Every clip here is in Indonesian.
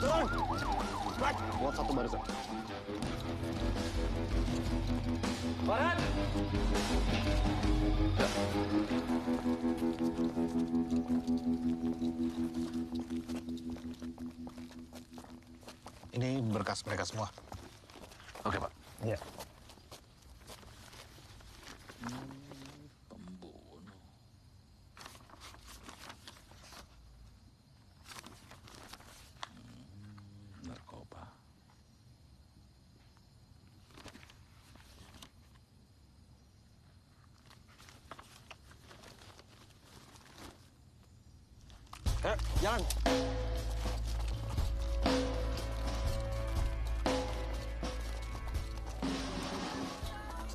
Jalan! Baik, buat satu barisan. Farhan! Ini berkas mereka semua. Oke, Pak. Iya. Pembunuh. Narkoba. Jalan!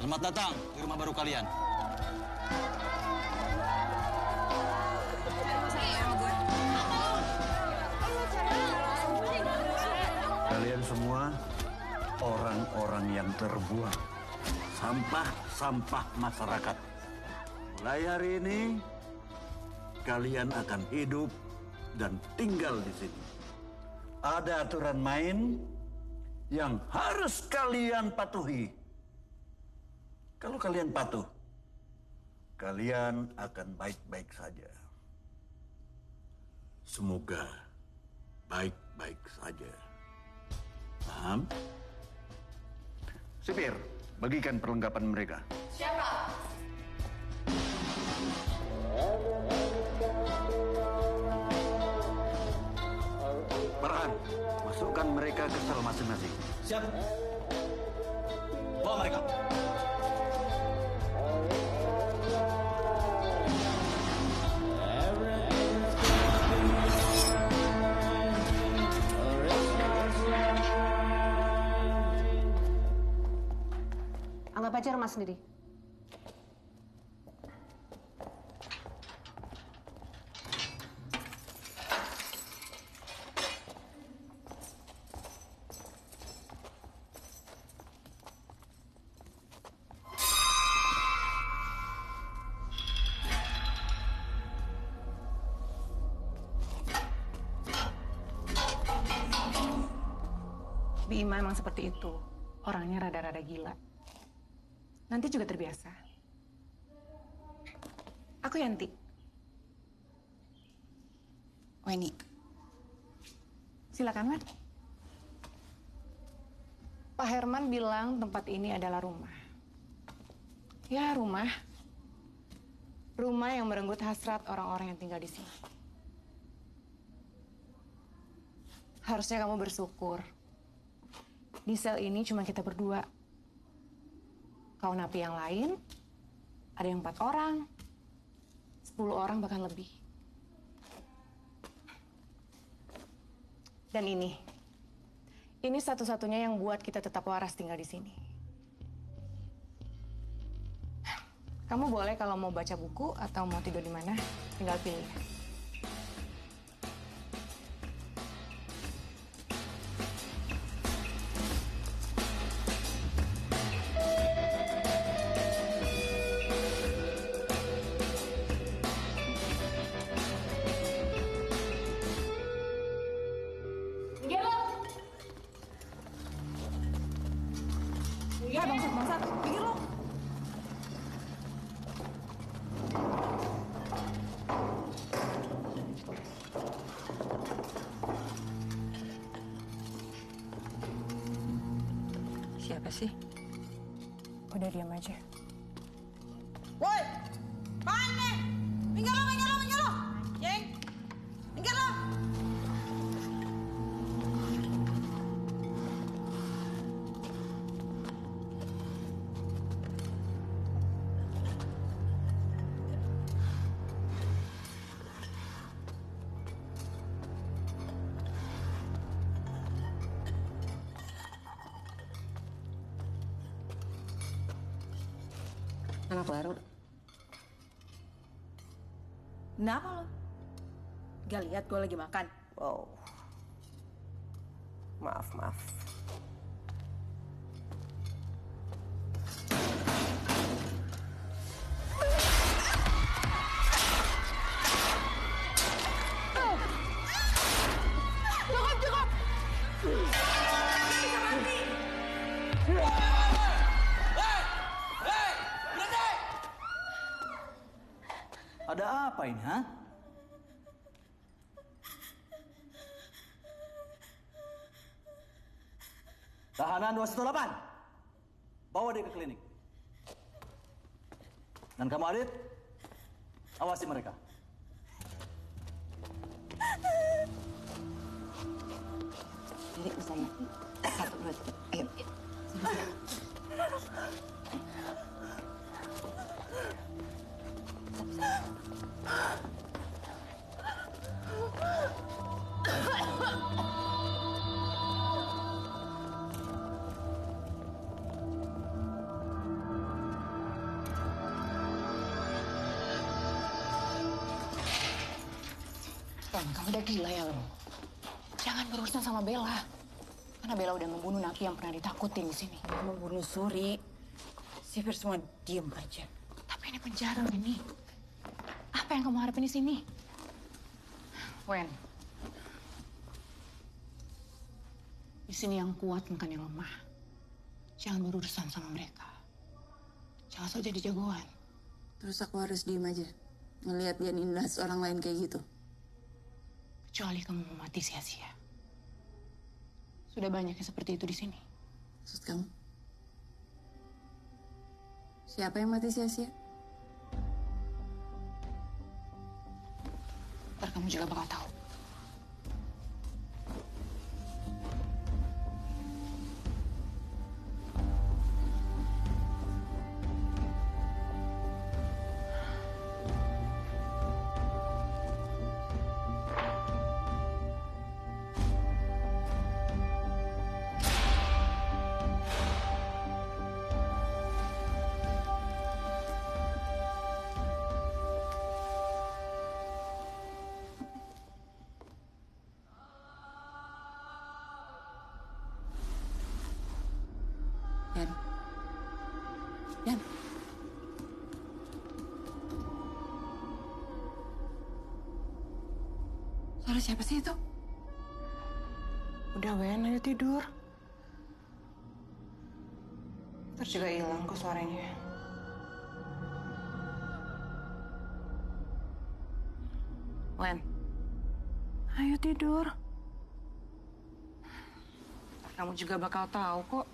Selamat datang di rumah baru kalian. Kalian semua orang-orang yang terbuang. Sampah-sampah masyarakat. Mulai hari ini, kalian akan hidup dan tinggal di sini. Ada aturan main yang harus kalian patuhi. Kalau kalian patuh, kalian akan baik-baik saja. Semoga baik-baik saja. Paham? Sipir, bagikan perlengkapan mereka. Siapa? Farhan, masukkan mereka ke sel masing-masing. Siap. Bawa mereka. Anggap aja rumah sendiri. Bima emang seperti itu. Orangnya rada-rada gila. Nanti juga terbiasa. Aku Yanti. Weni. Silakan, Wan. Pak Herman bilang tempat ini adalah rumah. Ya, rumah. Rumah yang merenggut hasrat orang-orang yang tinggal di sini. Harusnya kamu bersyukur. Di sel ini cuma kita berdua. Kau napi yang lain, ada yang 4 orang, 10 orang bahkan lebih. Dan ini satu-satunya yang buat kita tetap waras tinggal di sini. Kamu boleh kalau mau baca buku atau mau tidur di mana, tinggal pilih. Bangsat, pikir lo. Siapa sih? Udah diam aja. Woi! Mana? Minggir lo! Anjing! Minggir lo! Anak baru. Kenapa lo? Gak lihat gue lagi makan? Wow. Maaf. Cukup! Ada apa ini, ha? Tahanan 218. Bawa dia ke klinik. Dan kamu Adit, awasi mereka. Jadi saya. Satu, dua, tiga. Ayo. Ren, kamu udah gila ya lo? Jangan berurusan sama Bella. Karena Bella udah membunuh napi yang pernah ditakutin di sini. Membunuh Suri. Si Fir semua diem aja. Tapi ini penjara ini. Apa yang kamu harapin di sini? Wen. Di sini yang kuat bukan yang lemah. Jangan berurusan sama mereka. Jangan sok jadi jagoan. Terus aku harus diem aja ngelihat dia nindas orang lain kayak gitu. Kecuali kamu mau mati sia-sia. Sudah banyak yang seperti itu di sini. Maksud kamu? Siapa yang mati sia-sia? Ntar kamu juga bakal tahu. Yan. Yan. Suara siapa sih itu? Udah, Wen, ayo tidur. Ntar juga hilang kok suaranya. Wen, ayo tidur. Ntar kamu juga bakal tahu kok.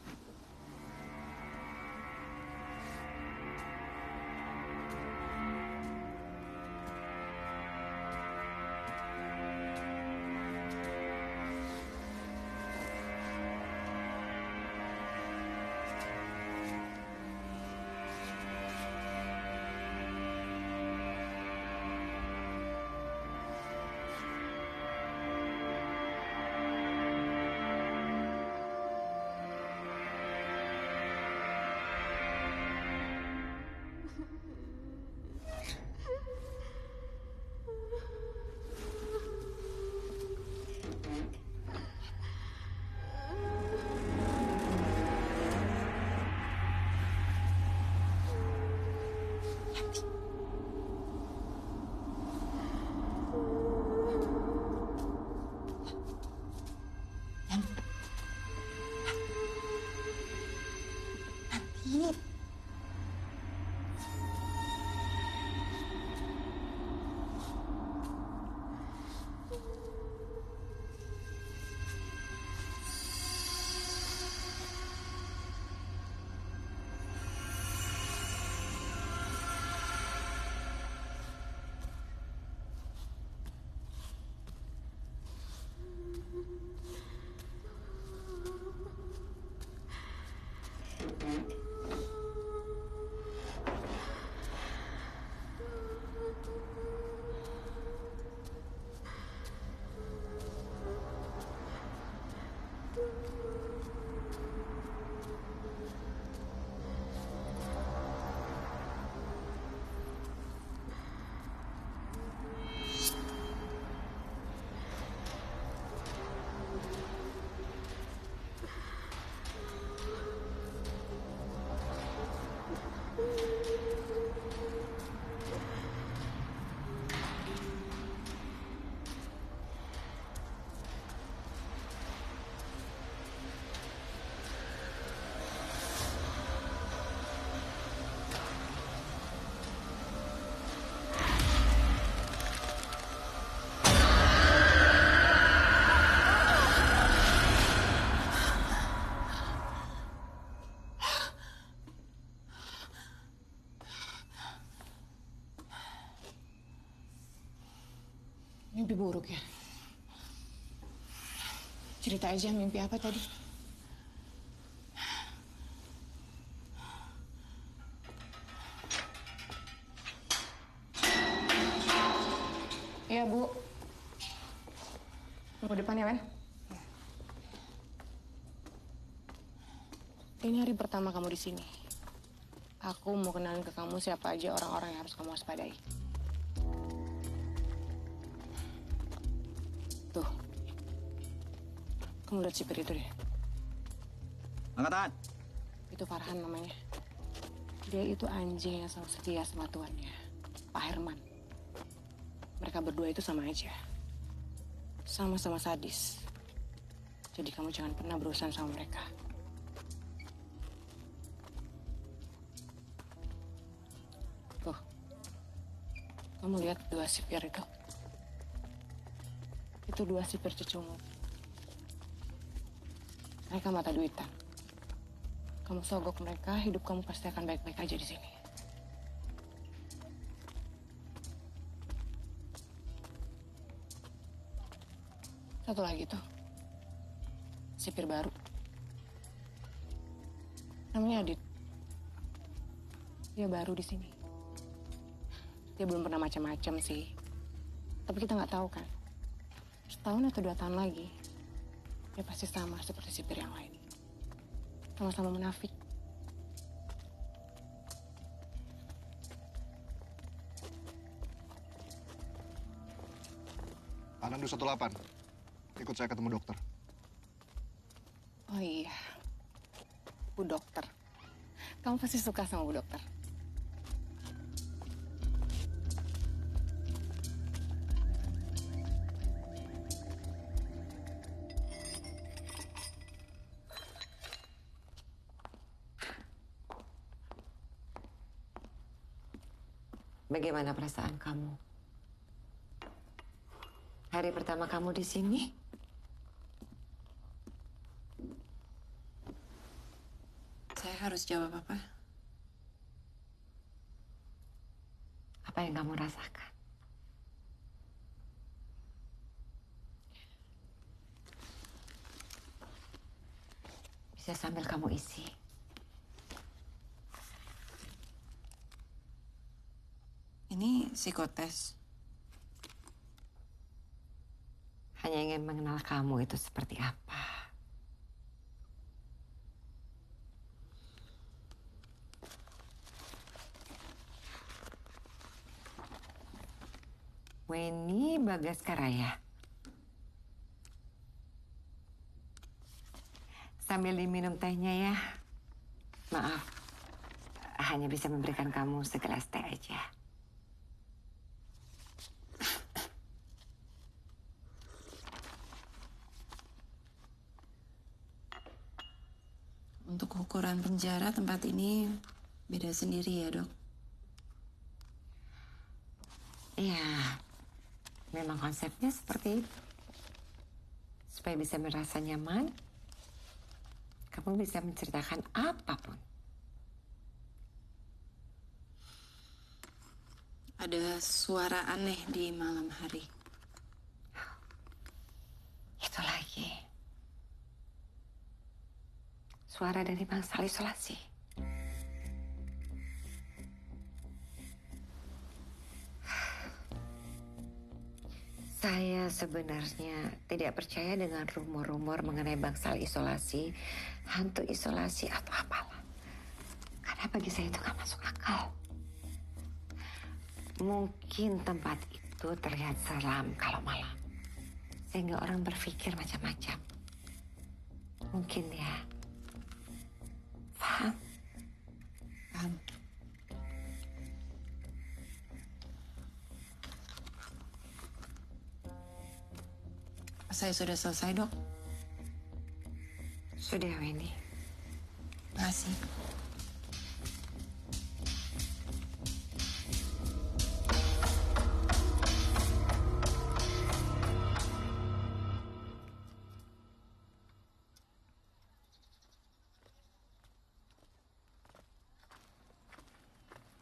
Mimpi buruk ya? Cerita aja mimpi apa tadi? Iya, Bu. Tunggu depan ya, Wen. Ini hari pertama kamu di sini. Aku mau kenalin ke kamu siapa aja orang-orang yang harus kamu waspadai. Tuh. Kamu lihat sipir itu deh. Angkatan. Itu Farhan namanya. Dia itu anjing yang selalu setia sama tuannya, Pak Herman. Mereka berdua itu sama aja. Sama-sama sadis. Jadi kamu jangan pernah berurusan sama mereka. Tuh. Kamu lihat dua sipir itu? Itu dua sipir cucumu. Mereka mata duitan. Kamu sogok mereka, hidup kamu pasti akan baik-baik aja di sini. Satu lagi tuh, sipir baru. Namanya Adit. Dia baru di sini. Dia belum pernah macam-macam sih. Tapi kita nggak tahu kan. Setahun atau 2 tahun lagi, dia pasti sama seperti sipir yang lain. Sama-sama munafik. Anandu 18. Ikut saya ketemu dokter. Oh iya, Bu Dokter. Kamu pasti suka sama Bu Dokter. Bagaimana perasaan kamu? Hari pertama kamu di sini? Saya harus jawab apa? Apa yang kamu rasakan? Bisa sambil kamu isi. Ini psikotes. Hanya ingin mengenal kamu itu seperti apa. Weni Bagaskaraya. Sambil diminum tehnya ya. Maaf, hanya bisa memberikan kamu segelas teh aja. Untuk ukuran penjara tempat ini beda sendiri ya, Dok? Iya, memang konsepnya seperti itu. Supaya bisa merasa nyaman, kamu bisa menceritakan apapun. Ada suara aneh di malam hari. Itu lagi. Suara dari bangsal isolasi. Saya sebenarnya tidak percaya dengan rumor-rumor mengenai bangsal isolasi, hantu isolasi atau apalah. Karena bagi saya itu gak masuk akal. Mungkin tempat itu terlihat seram kalau malam. Sehingga orang berpikir macam-macam. Mungkin ya. Paham? Paham. Saya sudah selesai, Dok. Sudah, Weni. Makasih.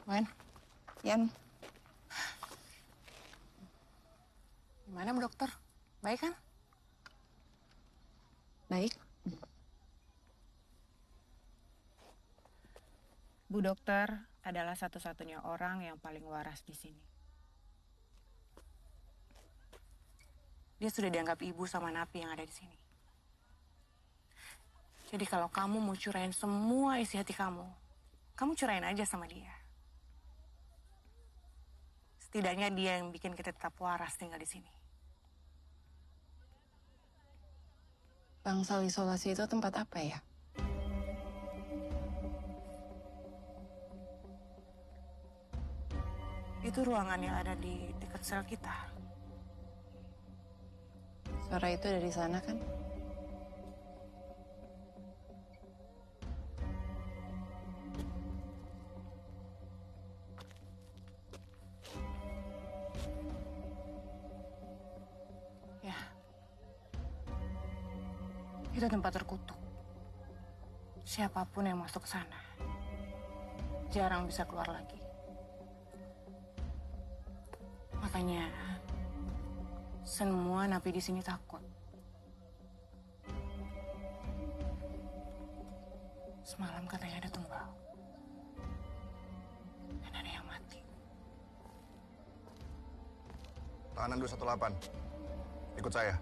Wen, Yan. Gimana Gimana, Bu Dokter? Baik kan? Baik. Bu Dokter adalah satu-satunya orang yang paling waras di sini. Dia sudah dianggap ibu sama napi yang ada di sini. Jadi kalau kamu mau curain semua isi hati kamu curain aja sama dia. Setidaknya dia yang bikin kita tetap waras tinggal di sini. Bangsal isolasi itu tempat apa ya? Itu ruangan yang ada di dekat sel kita. Suara itu dari sana kan? Ya. Itu tempat terkutuk. Siapapun yang masuk ke sana jarang bisa keluar lagi. Makanya semua napi di sini takut. Semalam katanya ada tumbal. Dan ada yang mati. Tahanan 218. Ikut saya.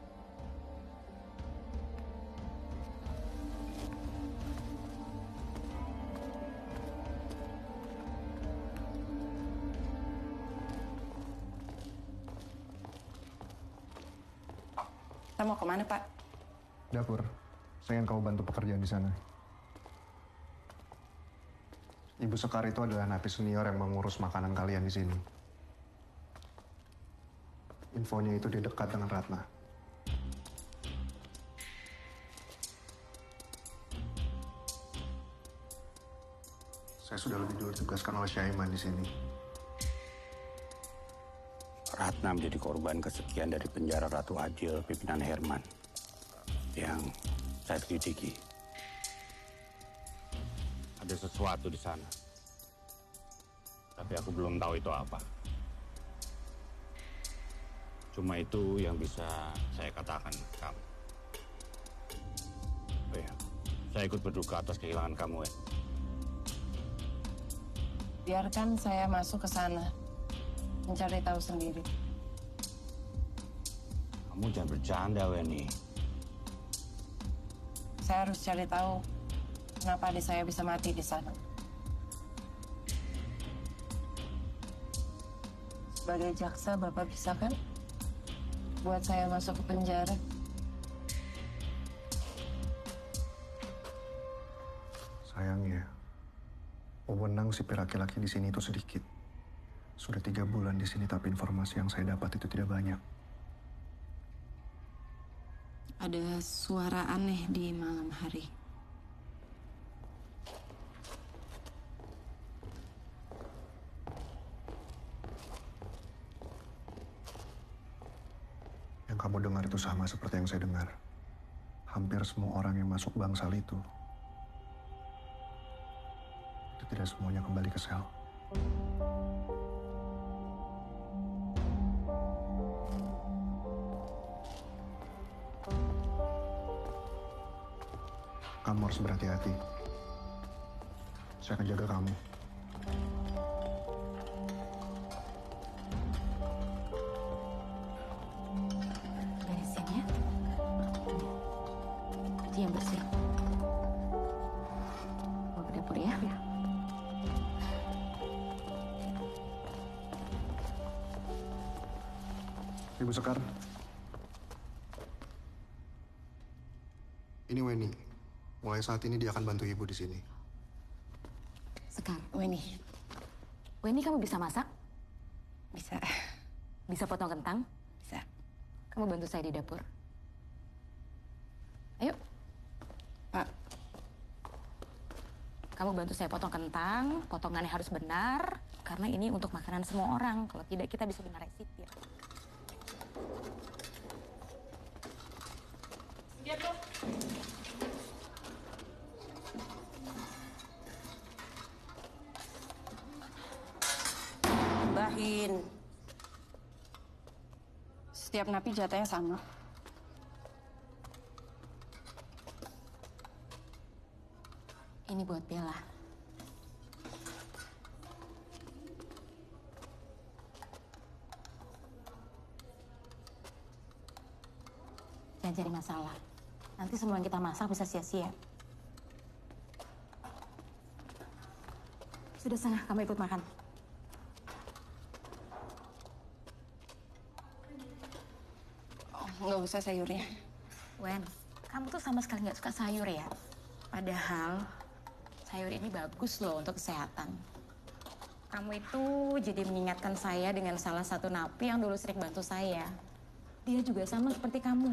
Kita mau kemana, Pak? Dapur. Saya ingin kamu bantu pekerjaan di sana. Ibu Sekar itu adalah napi senior yang mengurus makanan kalian di sini. Infonya itu dia dekat dengan Ratna. Saya sudah lebih dulu ditugaskan oleh Syaiman di sini. Ratna menjadi korban kesekian dari penjara Ratu Adil pimpinan Herman yang saya selidiki. Ada sesuatu di sana, tapi aku belum tahu itu apa. Cuma itu yang bisa saya katakan ke kamu. Oh ya, saya ikut berduka atas kehilangan kamu ya. Biarkan saya masuk ke sana. Mencari tahu sendiri. Kamu jangan bercanda, Weni. Saya harus cari tahu kenapa adik saya bisa mati di sana. Sebagai jaksa, Bapak bisa kan buat saya masuk ke penjara? Sayangnya, wewenang si laki-laki di sini itu sedikit. Sudah 3 bulan di sini, tapi informasi yang saya dapat itu tidak banyak. Ada suara aneh di malam hari. Yang kamu dengar itu sama seperti yang saya dengar. Hampir semua orang yang masuk bangsal itu tidak semuanya kembali ke sel. Kamu harus berhati-hati. Saya akan jaga kamu. Beresin ya. Itu yang bersih. Mau ke dapur ya? Ya. Ibu Sekar. Ini Weni. Mulai saat ini dia akan bantu ibu di sini. Sekar. Weni, Weni, kamu bisa masak? bisa. Bisa potong kentang? Bisa. Kamu bantu saya di dapur. Ayo. Pak, Kamu bantu saya potong kentang. Potongannya harus benar. Karena ini untuk makanan semua orang. Kalau tidak, kita bisa kena resitir. tambahin Setiap napi jatahnya sama. Ini buat Bella. Jangan cari masalah. Nanti semua yang kita masak bisa sia-sia. Sudah sana, kamu ikut makan. Oh, nggak usah sayurnya. Wen, kamu tuh sama sekali nggak suka sayur ya? Padahal sayur ini bagus loh untuk kesehatan. Kamu itu jadi mengingatkan saya dengan salah satu napi yang dulu sering bantu saya. Dia juga sama seperti kamu,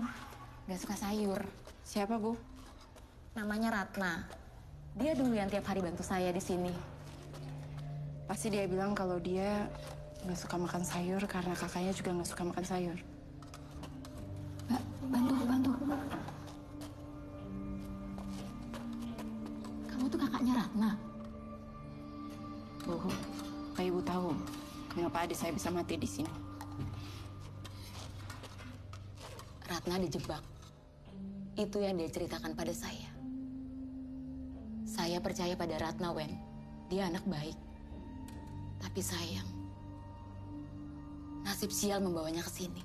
nggak suka sayur. Siapa, Bu? Namanya Ratna. Dia dulu yang tiap hari bantu saya di sini. Pasti dia bilang kalau dia nggak suka makan sayur karena kakaknya juga nggak suka makan sayur. Mbak, bantu. Kamu tuh kakaknya Ratna. Bu, kayak Ibu tahu kenapa adik saya bisa mati di sini. Ratna dijebak. Itu yang dia ceritakan pada saya. Saya percaya pada Ratna, Wen. Dia anak baik. Tapi sayang, nasib sial membawanya ke sini.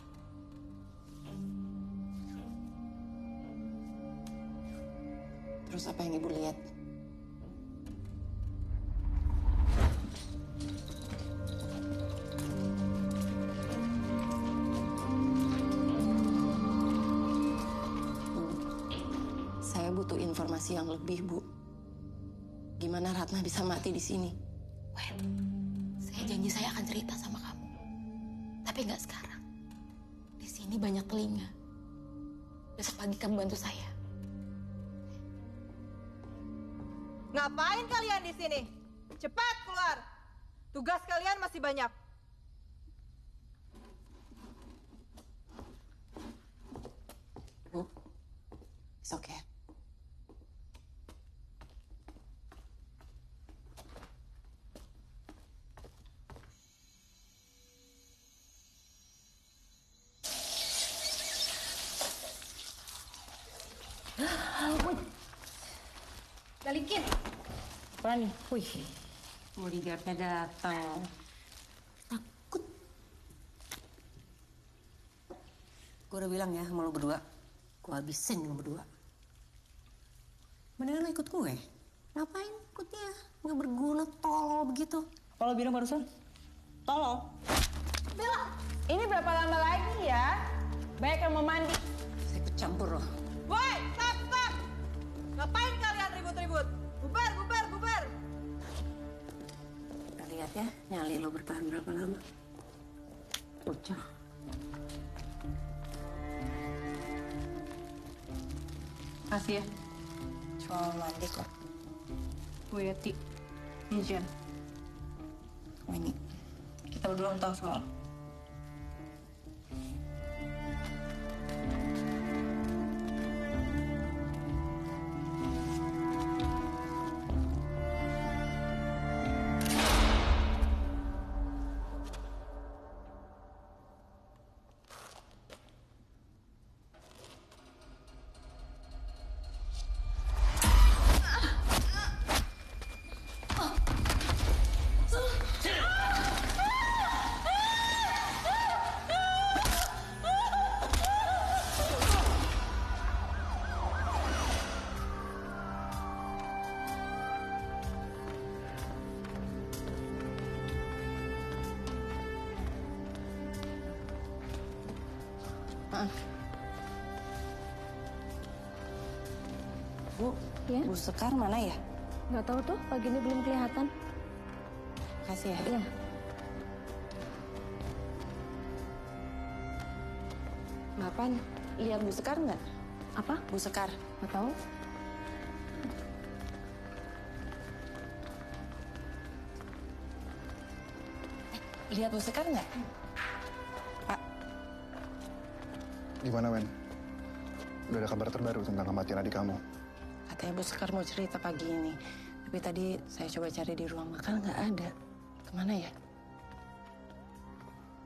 Terus apa yang Ibu lihat? Saya butuh informasi yang lebih, Bu. Gimana Ratna bisa mati di sini? Wen, saya janji saya akan cerita sama kamu. Tapi nggak sekarang. Di sini banyak telinga. Besok pagi kamu bantu saya. Ngapain kalian di sini? Cepat keluar. Tugas kalian masih banyak. Bu, it's okay. Balikin. Apa nih? Wih, bodyguardnya datang. Takut. Gue udah bilang ya sama lo berdua, gue habisin lo berdua. Mendingan lo ikut gue. Ngapain ikut dia? Nggak berguna, tolol begitu. Kalau bilang barusan, tolong. Bella, ini berapa lama lagi ya? Banyak yang mau mandi. Saya ikut campur loh. Woi, stop. Ngapain kalian ribut-ribut? Bubar. Kita lihat ya, nyali lo bertahan berapa lama. Bocah. Kasih ya. Cuma mandi kok. Bu Yati, ini Jen. Ini. Kita berdua belum tahu soal. Bu, Ya? Bu Sekar mana ya? Nggak tahu tuh, pagi ini belum kelihatan. Kasih ya. Iya. Mapan, lihat Bu Sekar nggak? Apa? Bu Sekar. Nggak tahu. Lihat Bu Sekar nggak? Pak. Gimana, Wen? Udah ada kabar terbaru tentang kematian adik kamu? Katanya Bu Sekar mau cerita pagi ini. Tapi tadi saya coba cari di ruang makan, nggak ada. Kemana ya?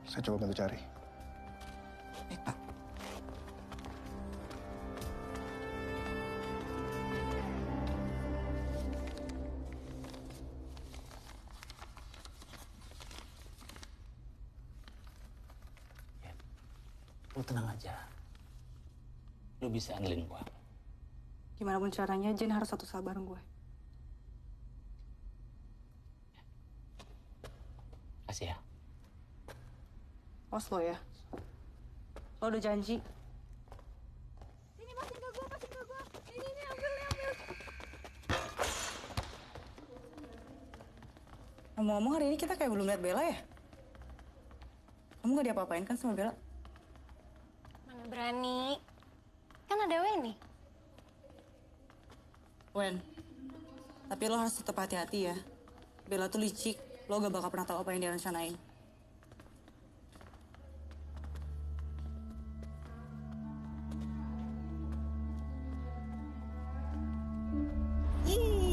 Saya coba bantu cari. Baik, Pak. Lu tenang aja. Lu bisa handling gua. Gimana pun caranya, Jen harus satu sabar gue. Kasih ya. Awas lo ya. Lo udah janji. Ini masih ke gue. Ini ambil. Ngomong-ngomong hari ini kita kayak belum lihat Bella ya? Kamu gak diapa-apain kan sama Bella? Mana berani. Kan ada Weni. Wen, tapi lo harus tetap hati-hati ya. Bella tuh licik, lo gak bakal pernah tahu apa yang dia rencanain.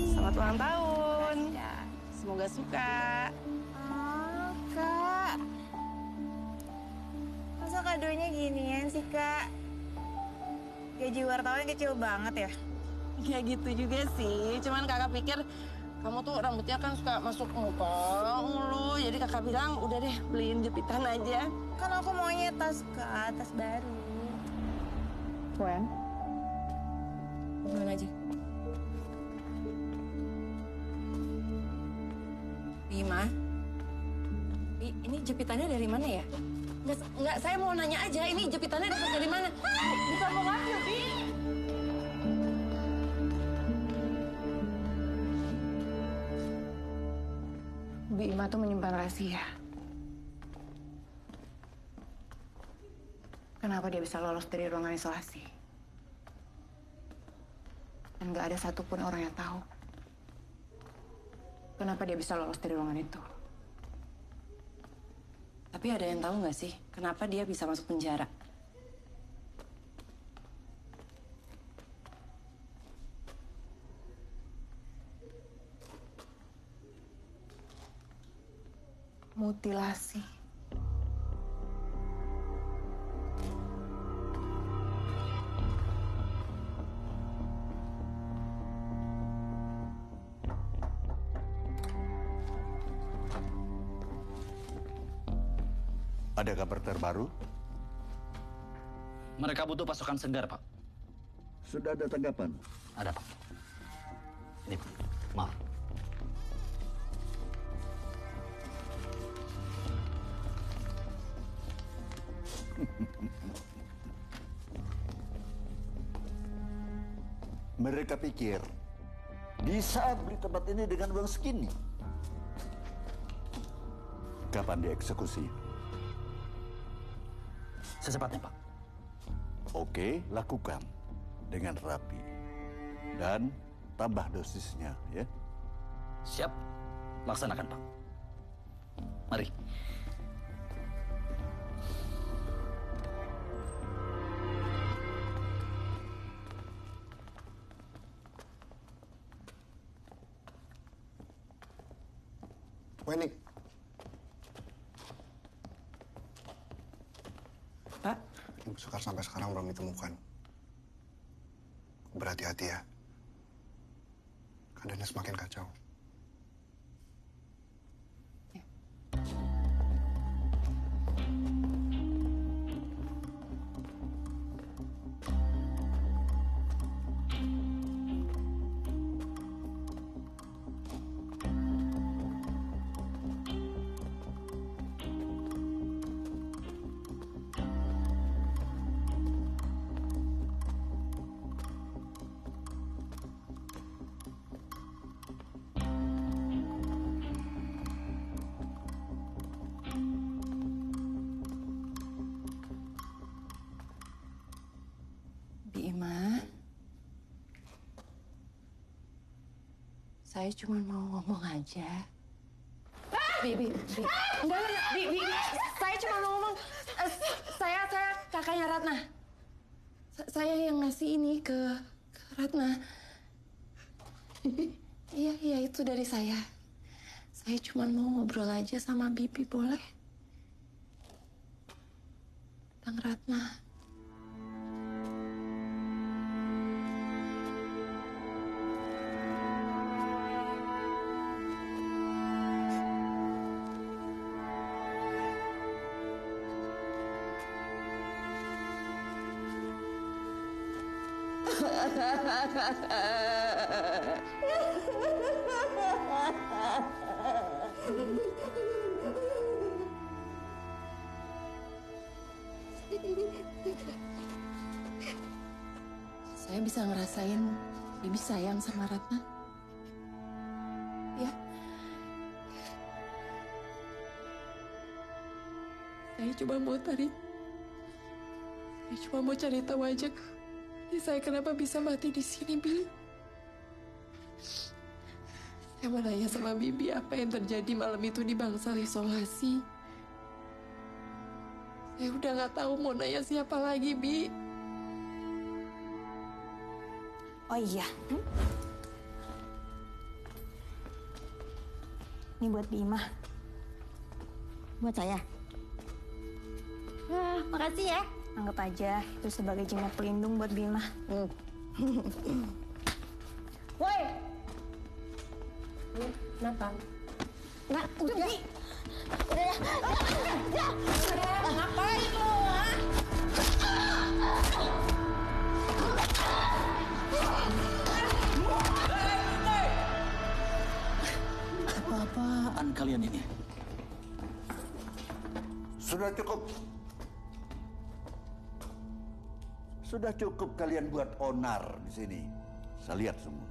Selamat ulang tahun. Semoga suka. Oh, Kak. Masa kadonya ginian sih, Kak? Gaji wartawan kecil banget ya? Ya gitu juga sih. Cuman kakak pikir kamu tuh rambutnya kan suka masuk muka mulu. Jadi kakak bilang udah deh beliin jepitan aja. Kan aku maunya tas, Kak. Tas baru. Wen, Belum aja. Bima, ini jepitannya dari mana ya? Enggak, saya mau nanya aja. Ini jepitannya dapat dari mana? Bukan mau ngambil, Bi. Bima tuh menyimpan rahasia. Kenapa dia bisa lolos dari ruangan isolasi? Dan nggak ada satupun orang yang tahu. Kenapa dia bisa lolos dari ruangan itu? Tapi ada yang tahu nggak sih kenapa dia bisa masuk penjara? Mutilasi. Ada kabar terbaru? Mereka butuh pasukan segar, Pak. Sudah ada tanggapan? Ada, Pak. Ini, Pak. Maaf. Mereka pikir bisa beli tempat ini dengan uang segini. Kapan dieksekusi? Secepatnya, Pak. Oke, lakukan dengan rapi. Dan tambah dosisnya, ya. Siap. Laksanakan, Pak. Mari. Weni. Pak? Ibu Sekar sampai sekarang belum ditemukan. Berhati-hati ya. Keadaannya semakin kacau. Bima, saya cuma mau ngomong aja. Bi, enggak, Bi, saya cuma mau ngomong. Saya kakaknya Ratna. Saya yang ngasih ini ke Ratna. Iya, itu dari saya. Saya cuma mau ngobrol aja sama Bibi, boleh? tentang Ratna. Saya bisa ngerasain Bibi sayang sama Ratna. Ya. Saya cuma mau cari tahu aja. Saya kenapa bisa mati di sini, Bi? Saya mau nanya sama Bibi apa yang terjadi malam itu di bangsal isolasi. Saya udah nggak tahu mau nanya siapa lagi, Bi. Oh iya. Ini buat Bima. Buat saya. Wah, makasih ya. Anggap aja itu sebagai jimat pelindung buat Bima. Woi, Kenapa? nggak udah. Udah ya. Ngapain lo, ha? Apa-apaan kalian ini? Sudah cukup. Sudah cukup kalian buat onar di sini. Saya lihat semua.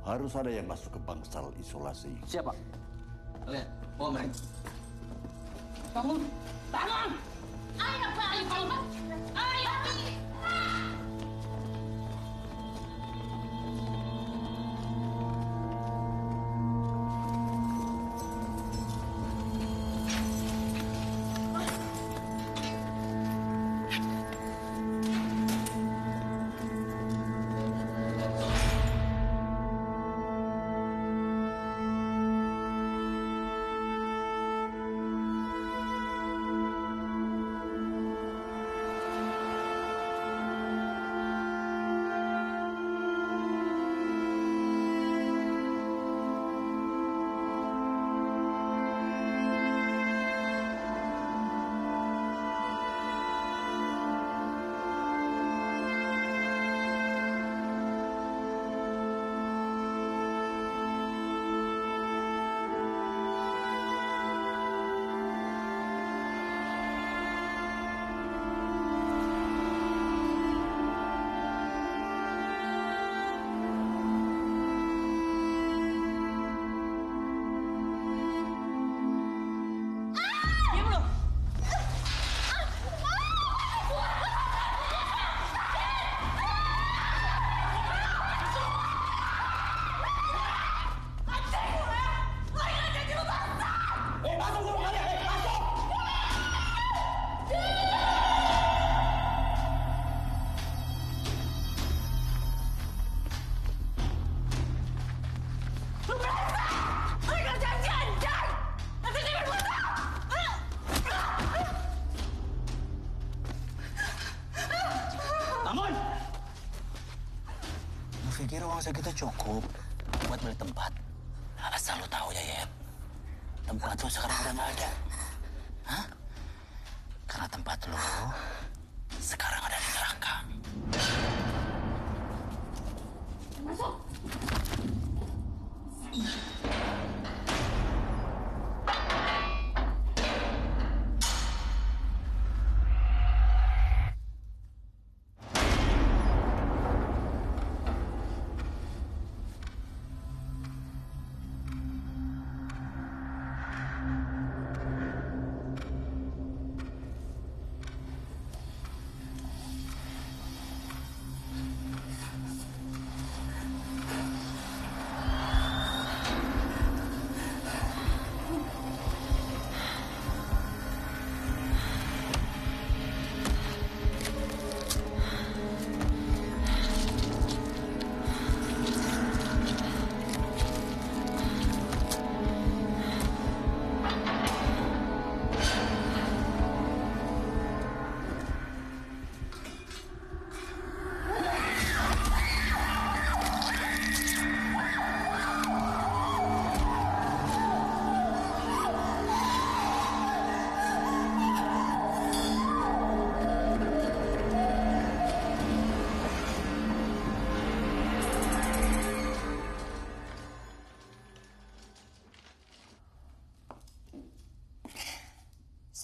Harus ada yang masuk ke bangsal isolasi. Siapa? Kalian, bawa mereka. Bangun! Bangun! Ayo, Pak! Ayo, Pak! Ayo! Pikir uang segitu cukup buat beli tempat. Asal lu tahu ya, Yep. Tempat lu sekarang udah nggak ada. Hah? Karena tempat lu sekarang ada di neraka. Masuk!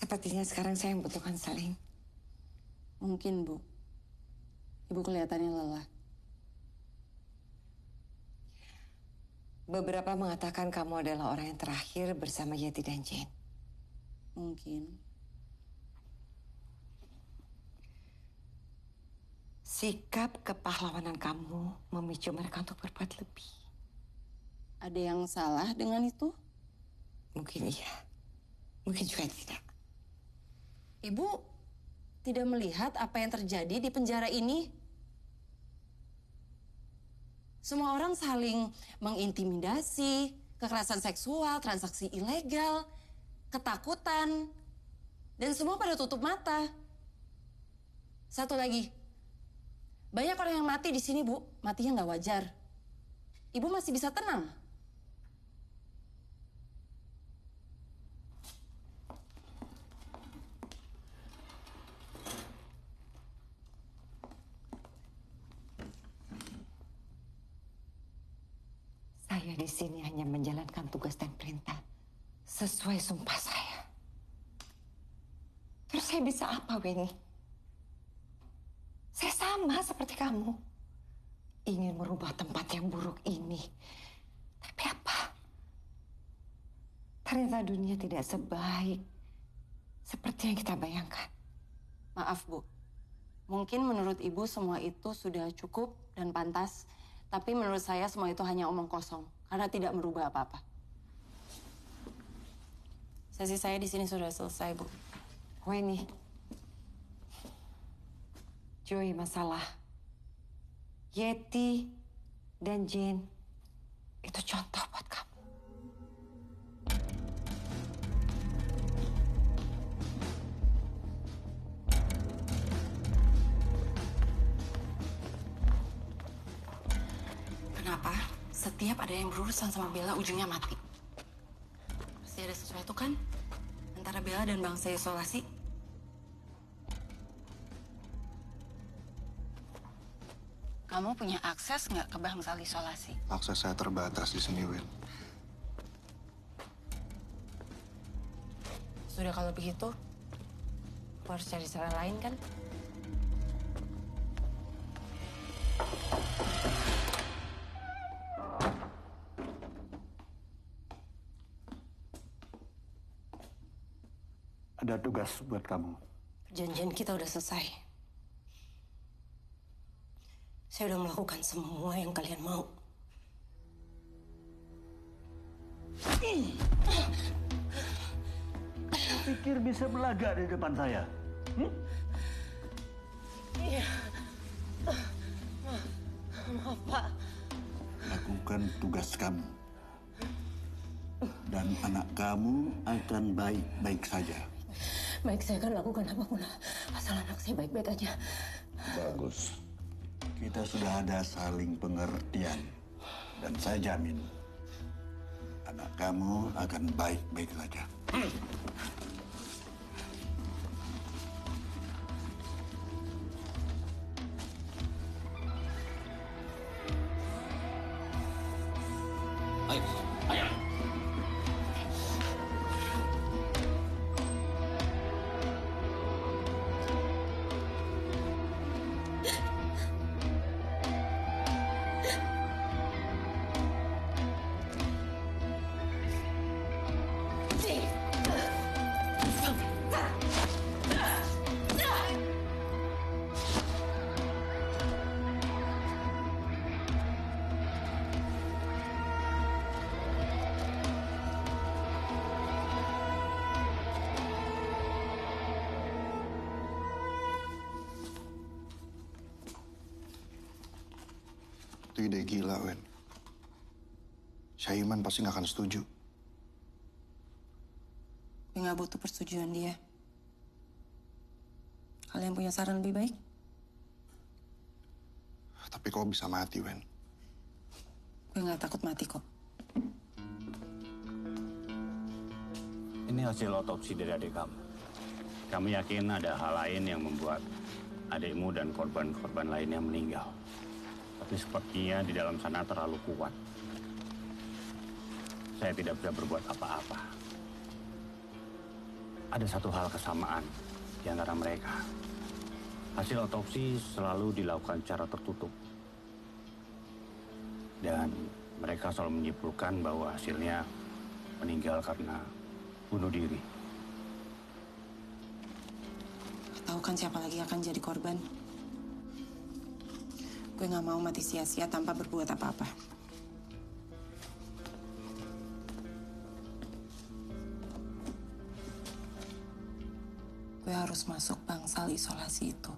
Sepertinya sekarang saya membutuhkan Saling. Mungkin, Bu. Ibu kelihatannya lelah. Beberapa mengatakan kamu adalah orang yang terakhir bersama Yeti dan Jane. Mungkin. Sikap kepahlawanan kamu memicu mereka untuk berbuat lebih. Ada yang salah dengan itu? Mungkin iya. Mungkin juga tidak. Ibu tidak melihat apa yang terjadi di penjara ini? Semua orang saling mengintimidasi, kekerasan seksual, transaksi ilegal, ketakutan, dan semua pada tutup mata. Satu lagi, banyak orang yang mati di sini, Bu. Matinya nggak wajar. Ibu masih bisa tenang. Saya di sini hanya menjalankan tugas dan perintah sesuai sumpah saya. Terus saya bisa apa, Weni? Saya sama seperti kamu. Ingin merubah tempat yang buruk ini. Tapi apa? Ternyata dunia tidak sebaik seperti yang kita bayangkan. Maaf, Bu. Mungkin menurut Ibu semua itu sudah cukup dan pantas. Tapi menurut saya semua itu hanya omong kosong. Karena tidak merubah apa-apa. Sesi saya di sini sudah selesai, Bu. Weni. Joy masalah. Yeti dan Jane itu contoh buat kamu. Kenapa setiap ada yang berurusan sama Bella ujungnya mati? Pasti ada sesuatu kan? Antara Bella dan bangsa isolasi. Kamu punya akses nggak ke bangsa isolasi? Akses saya terbatas di sini, Will. Sudah kalau begitu, aku harus cari cara lain kan? Ada tugas buat kamu. Perjanjian kita udah selesai. Saya udah melakukan semua yang kalian mau. Pikir bisa belagak di depan saya? Iya. Maaf, Pak. Lakukan tugas kamu. Dan anak kamu akan baik-baik saja. Baik, saya akan lakukan apapun. Asal anak saya baik-baik aja. Bagus. Kita sudah ada saling pengertian. Dan saya jamin, anak kamu akan baik-baik saja. Ayo, ayo. Itu ide gila, Wen. Syaiman pasti nggak akan setuju. Tapi nggak butuh persetujuan dia. Kalian punya saran lebih baik? Tapi kau bisa mati, Wen. Gue nggak takut mati kok. Ini hasil otopsi dari adik kamu. Kami yakin ada hal lain yang membuat adikmu dan korban-korban lainnya meninggal. Tapi sepertinya di dalam sana terlalu kuat. Saya tidak bisa berbuat apa-apa. ada satu hal kesamaan di antara mereka. Hasil otopsi selalu dilakukan secara tertutup. Dan mereka selalu menyimpulkan bahwa hasilnya meninggal karena bunuh diri. Tahu kan siapa lagi akan jadi korban? Gue nggak mau mati sia-sia tanpa berbuat apa-apa. Gue harus masuk bangsal isolasi itu.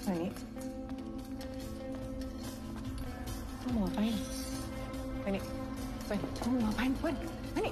Fani, kamu mau ngapain? Fani, kamu mau ngapain? Fani.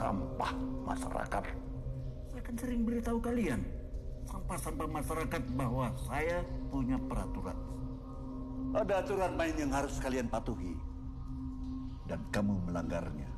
Sampah masyarakat. Saya kan sering beritahu kalian, sampah-sampah masyarakat, bahwa saya punya peraturan. Ada aturan main yang harus kalian patuhi. Dan kamu melanggarnya.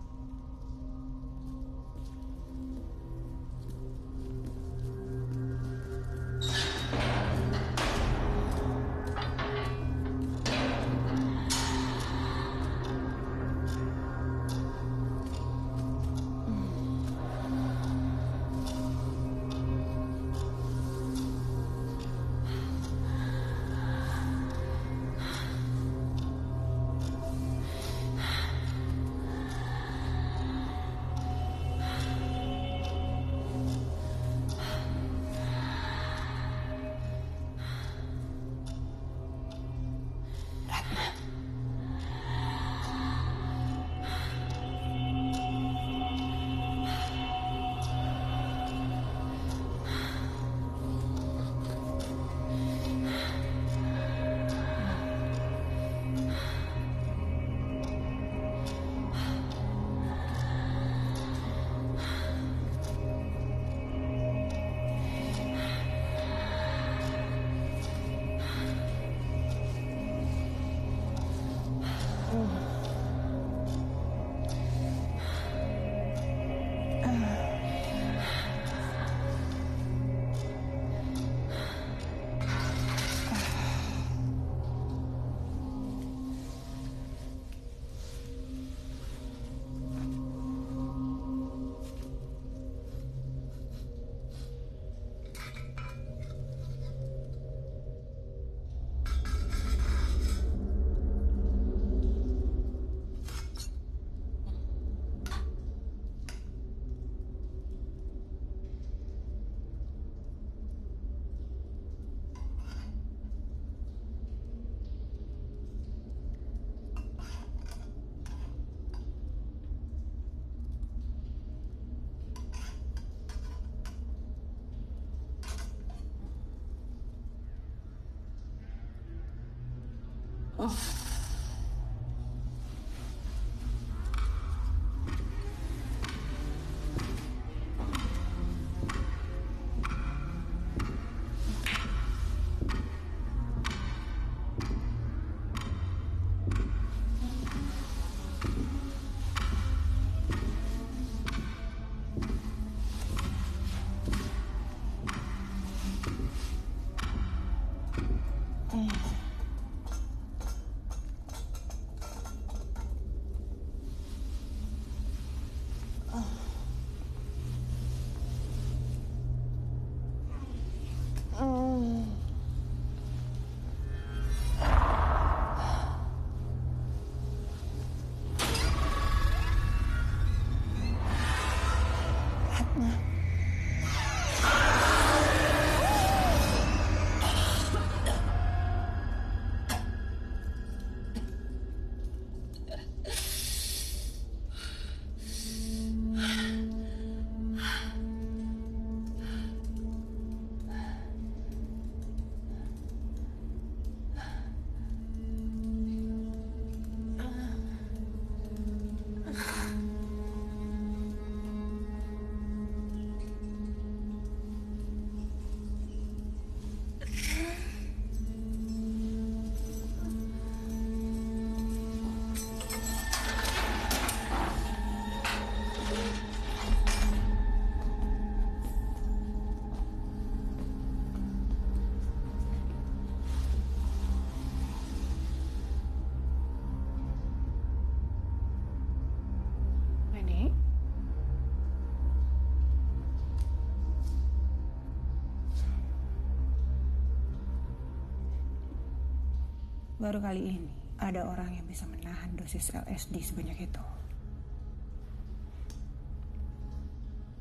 Baru kali ini ada orang yang bisa menahan dosis LSD sebanyak itu.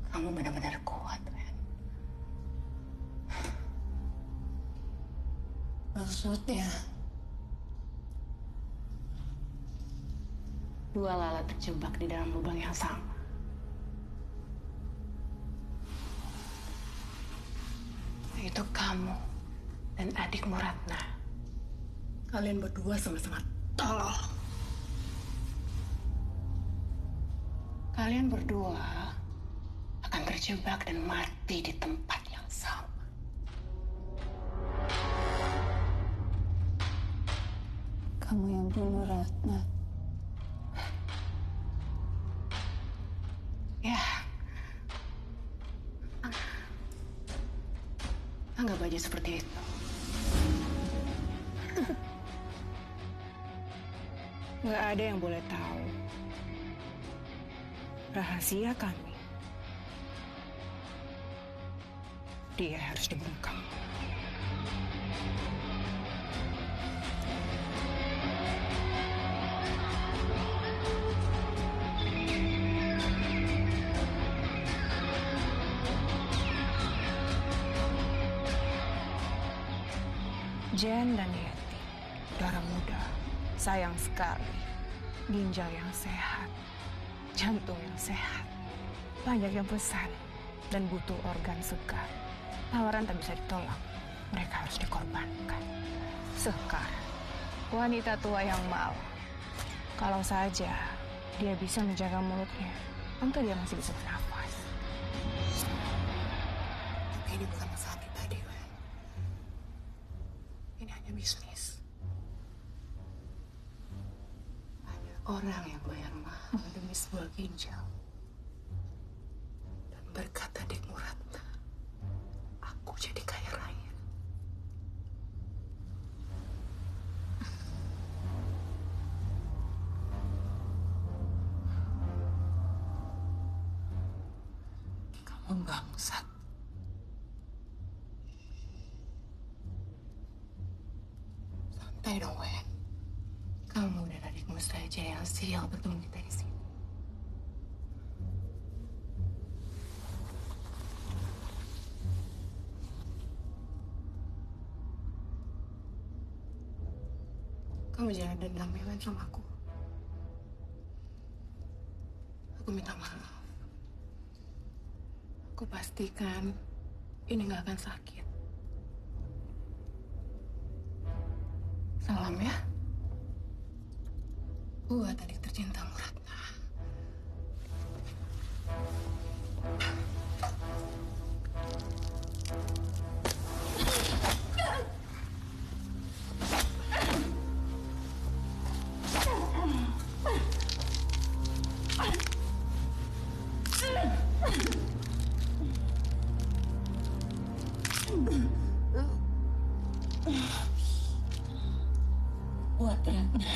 Kamu benar-benar kuat, Ren. Maksudnya? Dua lalat terjebak di dalam lubang yang sama. Itu kamu dan adikmu Ratna. Kalian berdua sama-sama tolol. Kalian berdua akan terjebak dan mati di tempat yang sama. Kamu yang bunuh Ratna. Ya. Anggap aja seperti itu. Nggak ada yang boleh tahu rahasia kami. Dia harus dibungkam. Jen dan Yeti, darah muda, sayang sekali, ginjal yang sehat, jantung yang sehat, banyak yang pesan, dan butuh organ segar. Tawaran tak bisa ditolak, mereka harus dikorbankan. Sekar, wanita tua yang malang. Kalau saja dia bisa menjaga mulutnya, tentu dia masih bisa bernafas. Tapi ini bukan masalah pribadi, Wen. Ini hanya bisnis. Ada orang yang bayar mahal demi sebuah ginjal. Dan berkat adikmu Ratna, aku jadi kaya raya. Kamu bangsat. Santai dong, Wen. Kamu dan adikmu saja yang sial bertemu kita di sini. Kamu jangan dendam ya, Wen, sama aku. Aku minta maaf. Aku pastikan ini gak akan sakit. Salam ya. Buat adik tercintamu Ratna. Buat Ratna.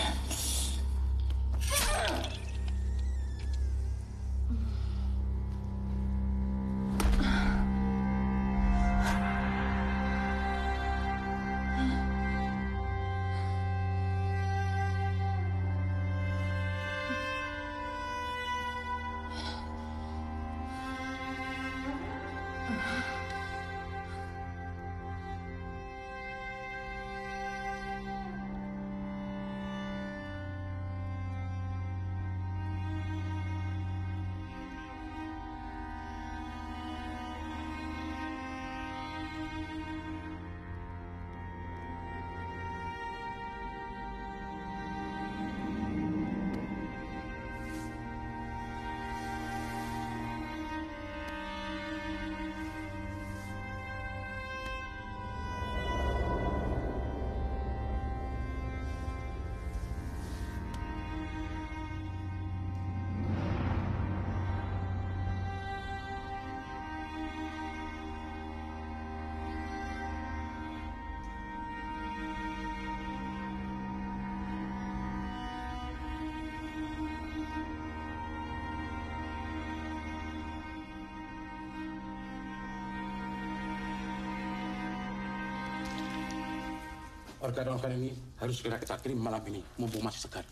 Organ-organ ini harus segera kita kirim malam ini, mumpung masih segar.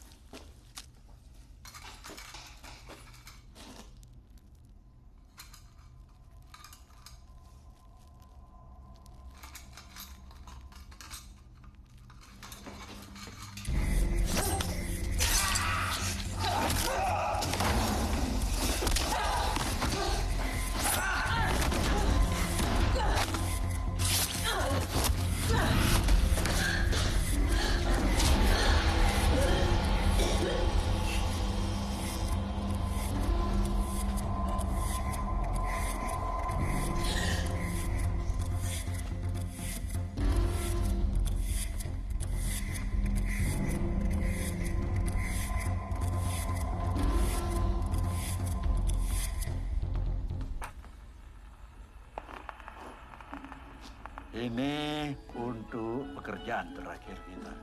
Ini untuk pekerjaan terakhir kita.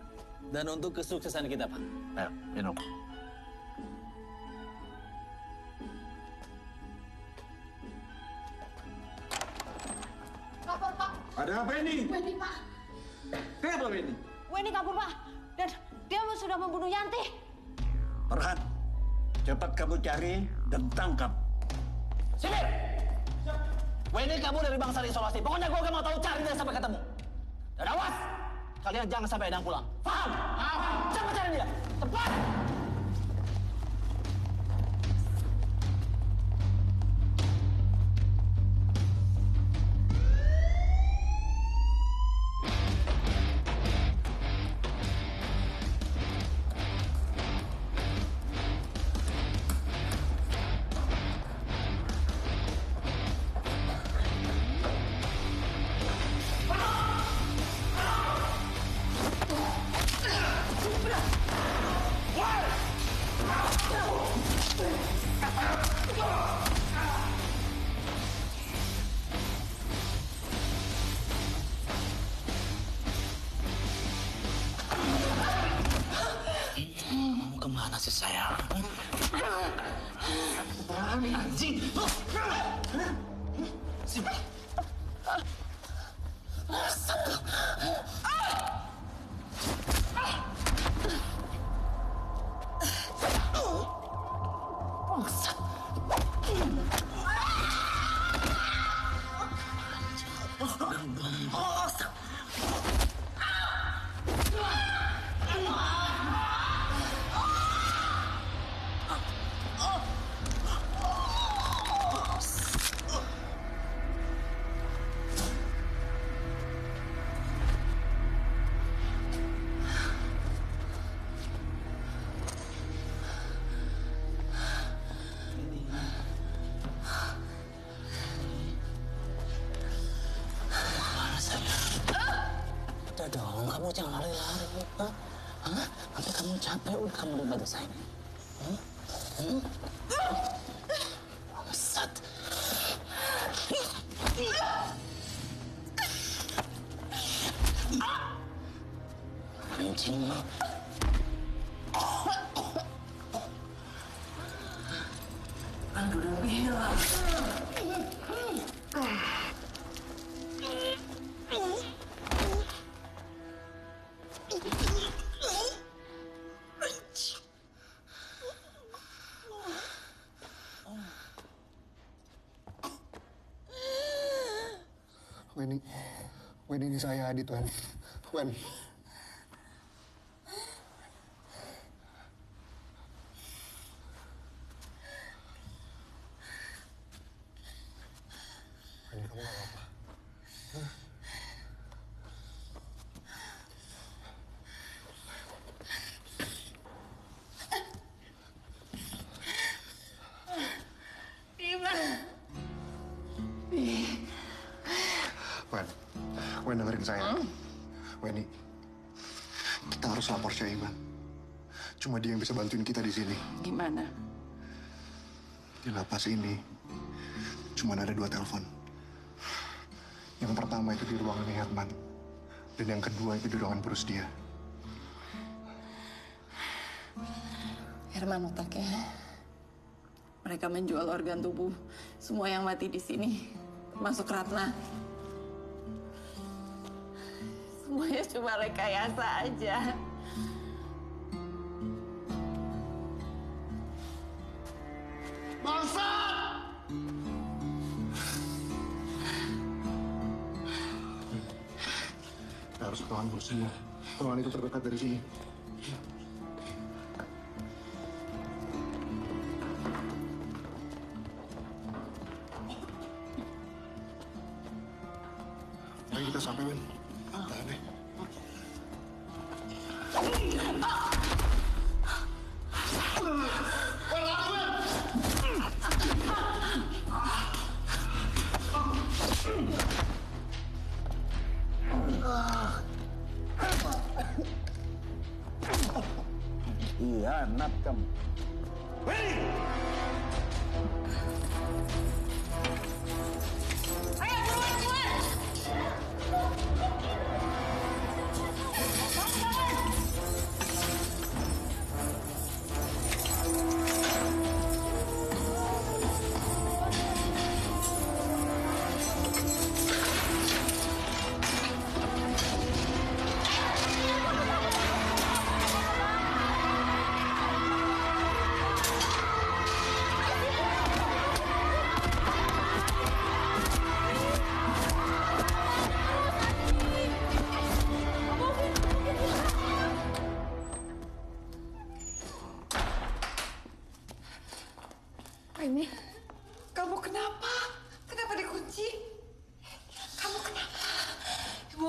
Dan untuk kesuksesan kita, Pak. Ayo, minum. Lapor, Pak. Ada apa ini? Weni, Pak. Kenapa ini? Weni kabur, Pak. Dan dia sudah membunuh Yanti. Farhan, cepat kamu cari dan tangkap. Sipir! Weni kabur dari bangsal isolasi. Pokoknya gue gak mau tahu, cari dia sampai ketemu. Dan awas, kalian jangan sampai Edang pulang. Paham? Paham. Cepat cari dia. Cepat! Kamu kemana sih, sayang? Anjing! Sini! Udah dong, kamu jangan lari-lari. Hah? Nanti kamu capek, udah kamu di bantu saya. Bangsat. Anjing lo. Kan udah bilang. Weni ini saya Adit, Wen. Wen. Weni, kamu gak apa-apa. Wen, dengerin saya. Weni, kita harus lapor Syaiban. Cuma dia yang bisa bantuin kita di sini. Gimana? Di lapas ini, cuma ada 2 telepon. Yang pertama itu di ruangan Herman. Dan yang kedua itu di ruangan Bruce dia. Herman otaknya. Mereka menjual organ tubuh semua yang mati di sini, termasuk Ratna. Semuanya cuma rekayasa aja. Bangsat! Kita harus ke ruangan kursinya. Ruangan itu terdekat dari sini. Ayo kita sampai, Wen. Tahan deh. Hianat kamu. Ayo keluar, keluar! Ini, kamu kenapa? Kenapa dikunci? Kamu kenapa? Ibu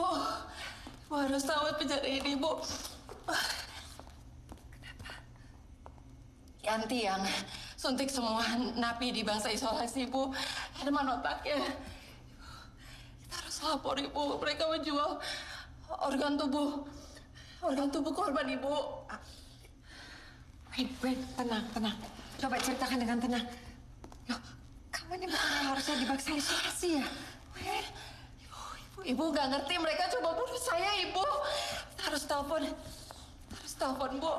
harus tahu penjara ini, Bu. Yanti yang suntik semua napi di bangsa isolasi, Bu. Herman otaknya. Kita harus lapor, Ibu. Mereka menjual organ tubuh korban, Ibu. Wait, tenang. Coba ceritakan dengan tenang. Loh, kamu ini bukan harusnya dibaksa isolasi ya? Ibu nggak ngerti. Mereka coba bunuh saya, Ibu. Kita harus telepon, Bu.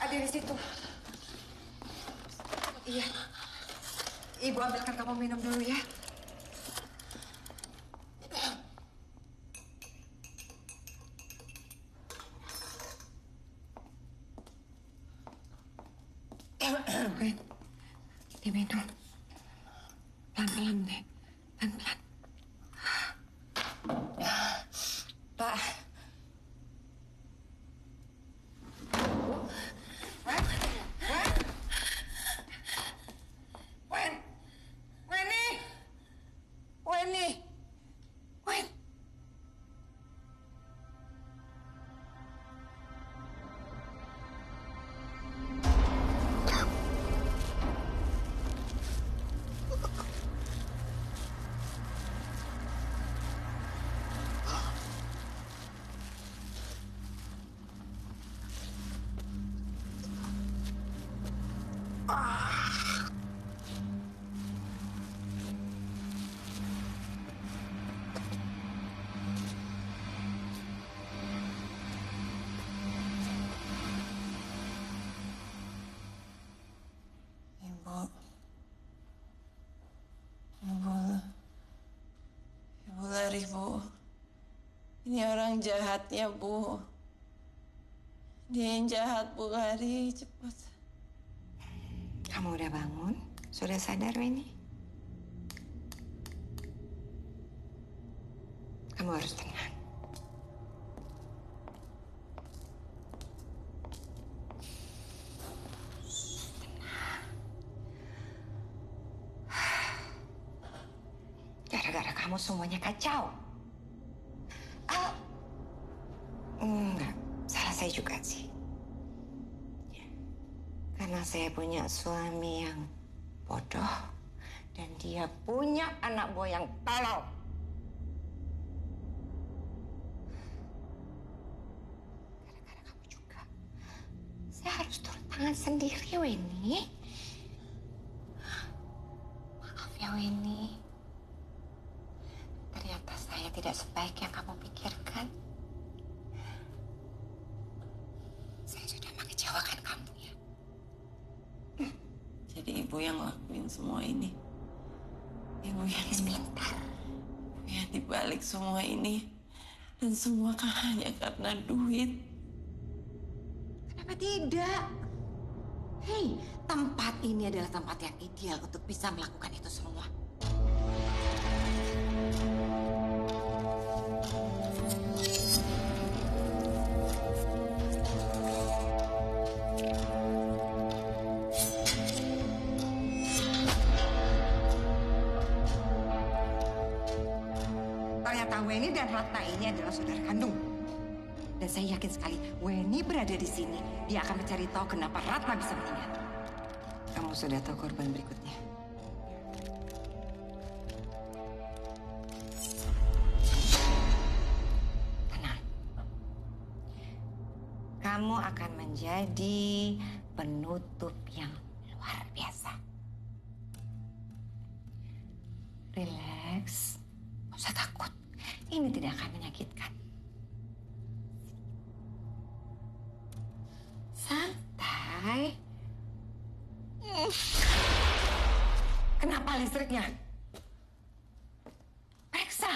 Ada di situ. Iya. Ibu ambilkan kamu minum dulu ya. Ren, diminum. Pelan-pelan deh. Pelan-pelan. Pak. Weni. Ibu lari, Bu. Ini orang jahatnya, Bu. Dia yang jahat, Bu. Lari, cepat. Kamu udah bangun? Sudah sadar, Weni? Kamu harus tenang. Gara-gara kamu semuanya kacau. Enggak, salah saya juga sih. Karena saya punya suami yang bodoh dan dia punya anak buah yang tolol. Gara-gara kamu juga, saya harus turun tangan sendiri, Weni. Maaf ya, Weni. Ternyata saya tidak sebaik yang kamu pikirkan. Saya sudah mengecewakan kamu ya. Jadi ibu yang lakuin semua ini. Ibu yang pintar. Ibu yang dibalik semua ini. Dan semua kan hanya karena duit. Kenapa tidak? Hei, tempat ini adalah tempat yang ideal untuk bisa melakukan itu semua. Ternyata Weni dan Ratna ini adalah saudara kandung. Dan saya yakin sekali Weni berada di sini. Dia akan mencari tahu kenapa Ratna bisa meninggal. Kamu sudah tahu korban berikutnya. Tenang. Kamu akan menjadi penutup yang luar biasa. Relax. Gak usah takut. Ini tidak akan menyakitkan. Santai. Kenapa listriknya? Periksa.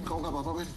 Kau nggak apa-apa, Ben?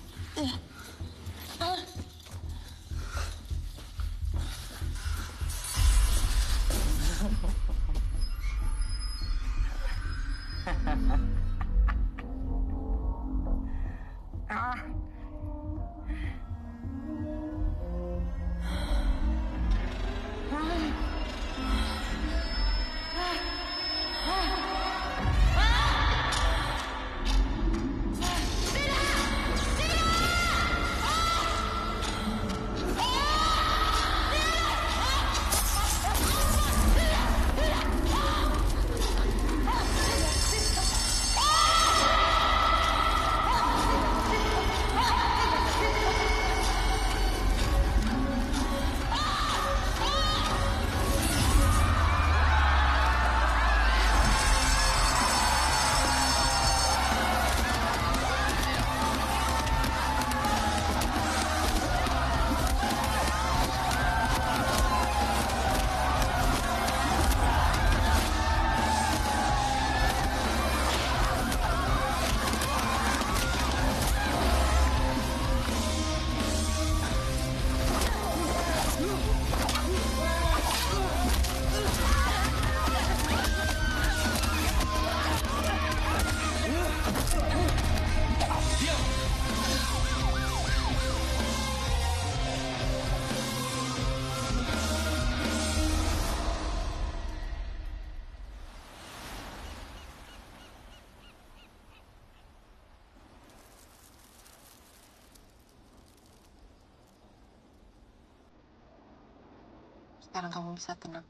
Sekarang kamu bisa tenang.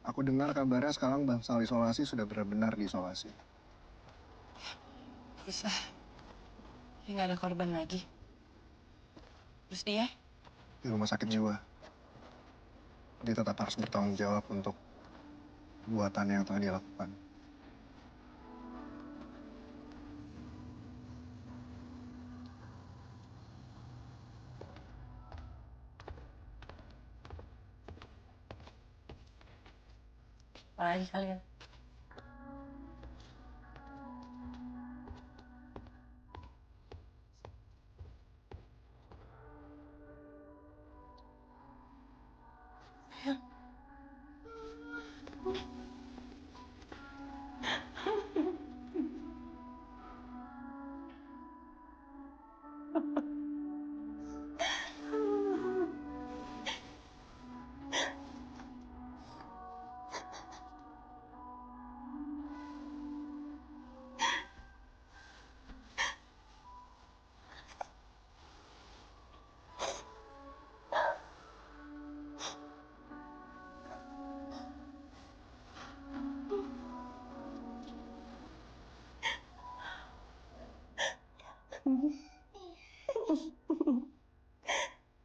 Aku dengar kabarnya sekarang Bangsal isolasi sudah benar-benar diisolasi. Bisa. Ya nggak ada korban lagi. Terus dia? Di rumah sakit jiwa. Dia tetap harus bertanggung jawab untuk perbuatan yang telah dia lakukan. Apa lagi kalian?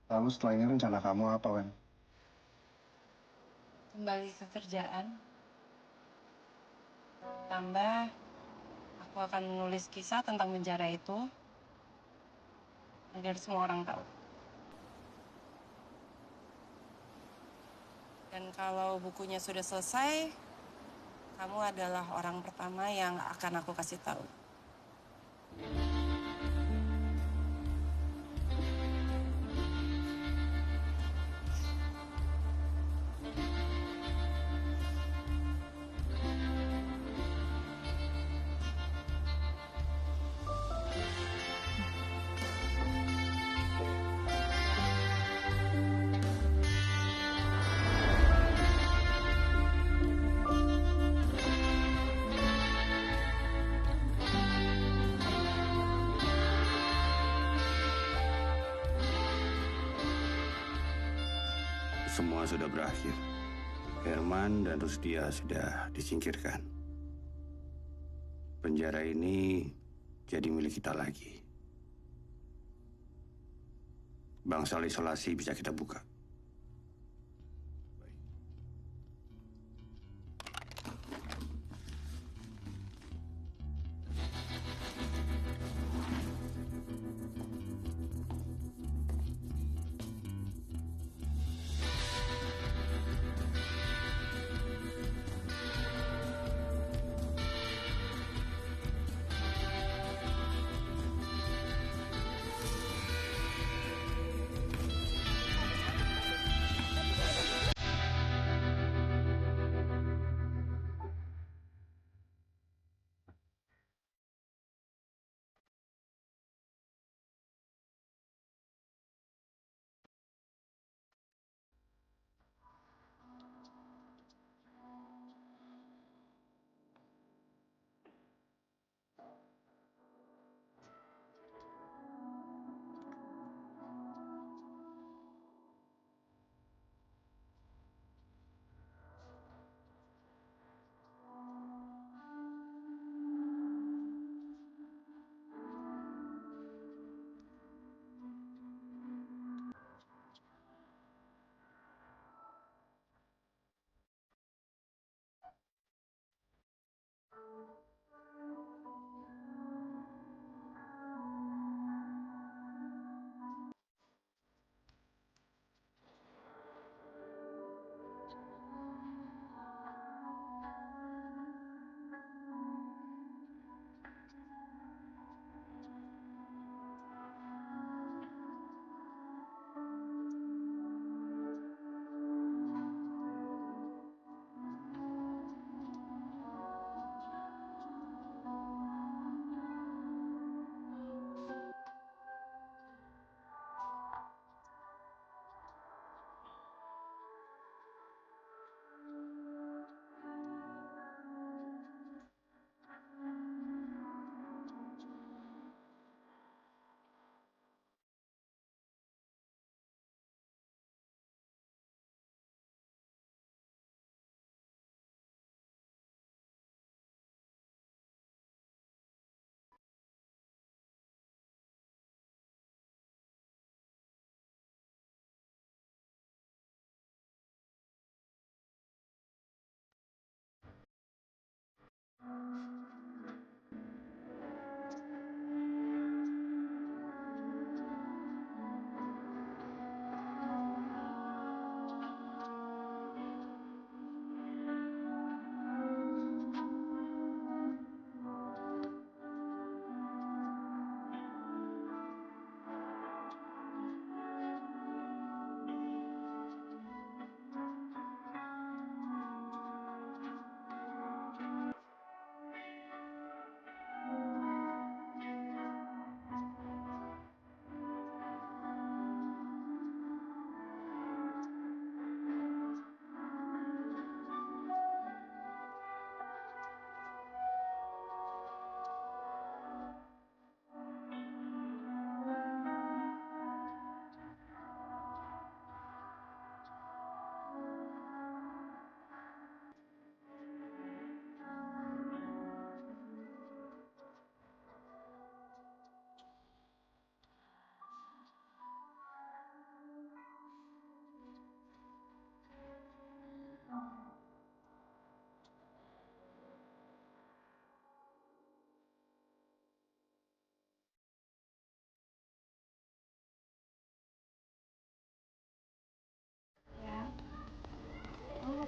Lalu setelah ini rencana kamu apa, Wen? Kembali ke kerjaan. Tambah, aku akan menulis kisah tentang penjara itu agar semua orang tahu. Dan kalau bukunya sudah selesai, kamu adalah orang pertama yang akan aku kasih tahu. Semua sudah berakhir. Herman dan Rusdia sudah disingkirkan. Penjara ini jadi milik kita lagi. Bangsal isolasi bisa kita buka.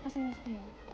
Kasih sayang.